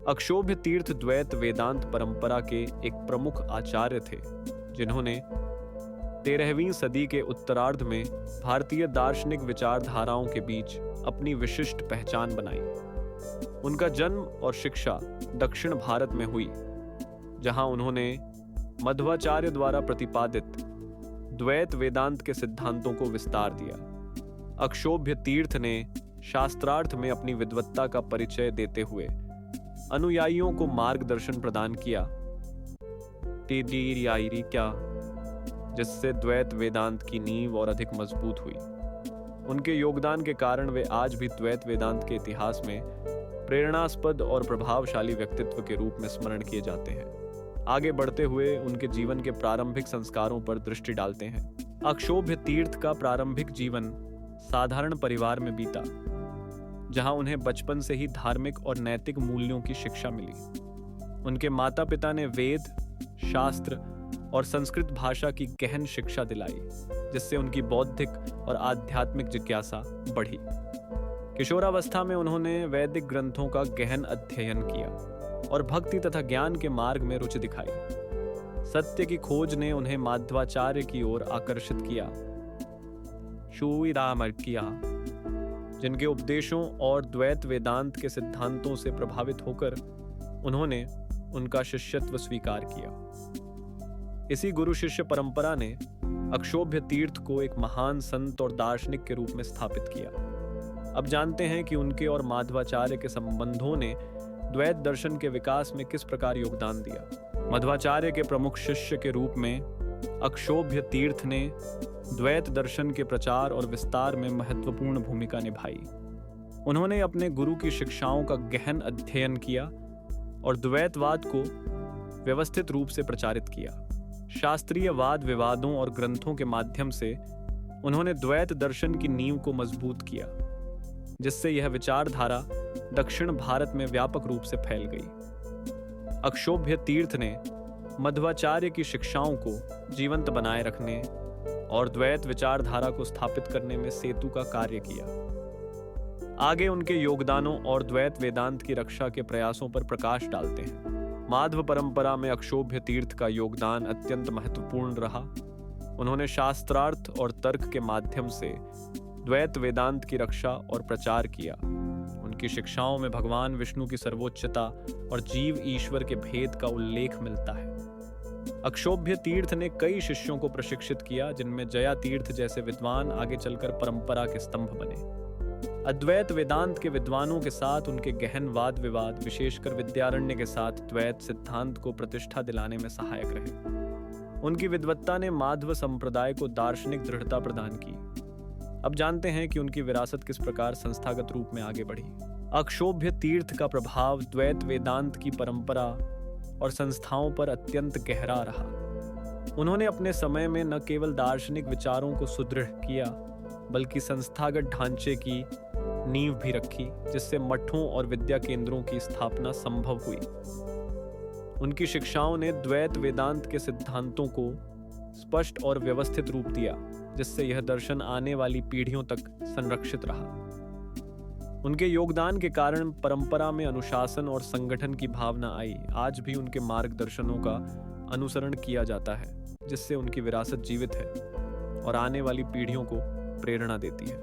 अक्षोभ्य तीर्थ द्वैत वेदांत परंपरा के एक प्रमुख आचार्य थे, जिन्होंने 13वीं सदी के उत्तरार्ध में भारतीय दार्शनिक विचारधाराओं के बीच अपनी विशिष्ट पहचान बनाई। उनका जन्म और शिक्षा दक्षिण भारत में हुई, जहां उन्होंने मध्वाचार्य द्वारा प्रतिपादित द्वैत वेदांत के सिद्धांतों को विस्तार दिया। अक्षोभ्य तीर्थ ने शास्त्रार्थ में अपनी विद्वत्ता का परिचय देते हुए अनुयायियों को मार्गदर्शन प्रदान किया, जिससे द्वैत वेदांत की नींव और अधिक मजबूत हुई। उनके योगदान के कारण वे आज भी द्वैत वेदांत के इतिहास में प्रेरणास्पद और प्रभावशाली व्यक्तित्व के रूप में स्मरण किए जाते हैं। आगे बढ़ते हुए उनके जीवन के प्रारंभिक संस्कारों पर दृष्टि डालते हैं। अक्षोभ्य तीर्थ का प्रारंभिक जीवन साधारण परिवार में बीता, जहां उन्हें बचपन से ही धार्मिक और नैतिक मूल्यों की शिक्षा मिली। उनके माता पिता ने वेद, शास्त्र और संस्कृत भाषा की गहन शिक्षा दिलाई, जिससे उनकी बौद्धिक और आध्यात्मिक जिज्ञासा बढ़ी। किशोरावस्था में उन्होंने वैदिक ग्रंथों का गहन अध्ययन किया और भक्ति तथा ज्ञान के मार्ग में रुचि दिखाई। सत्य की खोज ने उन्हें माध्वाचार्य की ओर आकर्षित किया, जिनके उपदेशों और द्वैत वेदांत के सिद्धांतों से प्रभावित होकर उन्होंने उनका शिष्यत्व स्वीकार किया। इसी गुरु शिष्य परंपरा ने अक्षोभ्य तीर्थ को एक महान संत और दार्शनिक के रूप में स्थापित किया। अब जानते हैं कि उनके और माध्वाचार्य के संबंधों ने द्वैत दर्शन के विकास में किस प्रकार योगदान दिया। मध्वाचार्य के प्रमुख शिष्य के रूप में अक्षोभ्य तीर्थ ने द्वैत दर्शन के प्रचार और विस्तार में महत्वपूर्ण भूमिका निभाई। उन्होंने अपने गुरु की शिक्षाओं का गहन अध्ययन किया और द्वैतवाद को व्यवस्थित रूप से प्रचारित किया। शास्त्रीय वाद विवादों और ग्रंथों के माध्यम से उन्होंने द्वैत दर्शन की नींव को मजबूत किया, जिससे यह विचारधारा दक्षिण भारत में व्यापक रूप से फैल गई। अक्षोभ्य तीर्थ ने मध्वाचार्य की शिक्षाओं को जीवंत बनाए रखने और द्वैत विचारधारा को स्थापित करने में सेतु का कार्य किया। आगे उनके योगदानों और द्वैत वेदांत की रक्षा के प्रयासों पर प्रकाश डालते हैं। माध्व परंपरा में अक्षोभ्य तीर्थ का योगदान अत्यंत महत्वपूर्ण रहा। उन्होंने शास्त्रार्थ और तर्क के माध्यम से द्वैत वेदांत की रक्षा और प्रचार किया। उनकी शिक्षाओं में भगवान विष्णु की सर्वोच्चता और जीव ईश्वर के भेद का उल्लेख मिलता है। अक्षोभ्य तीर्थ ने कई शिष्यों को प्रशिक्षित किया, जिनमें जया तीर्थ जैसे विद्वान आगे चलकर परंपरा के स्तंभ बने। अद्वैत वेदांत के विद्वानों के साथ उनके गहन वाद विवाद, विशेषकर विद्यारण्य के साथ द्वैत सिद्धांत को प्रतिष्ठा दिलाने में सहायक रहे। उनकी विद्वत्ता ने माध्व संप्रदाय को दार्शनिक दृढ़ता प्रदान की। अब जानते हैं कि उनकी विरासत किस प्रकार संस्थागत रूप में आगे बढ़ी। अक्षोभ्य तीर्थ का प्रभाव द्वैत वेदांत की परंपरा और संस्थाओं पर अत्यंत गहरा रहा। उन्होंने अपने समय में न केवल दार्शनिक विचारों को सुदृढ़ किया, बल्कि संस्थागत ढांचे की नींव भी रखी, जिससे मठों और विद्या केंद्रों की स्थापना संभव हुई। उनकी शिक्षाओं ने द्वैत वेदांत के सिद्धांतों को स्पष्ट और व्यवस्थित रूप दिया, जिससे यह दर्शन आने वाली पीढ़ियों तक संरक्षित रहा। उनके योगदान के कारण परंपरा में अनुशासन और संगठन की भावना आई। आज भी उनके मार्गदर्शनों का अनुसरण किया जाता है, जिससे उनकी विरासत जीवित है और आने वाली पीढ़ियों को प्रेरणा देती है।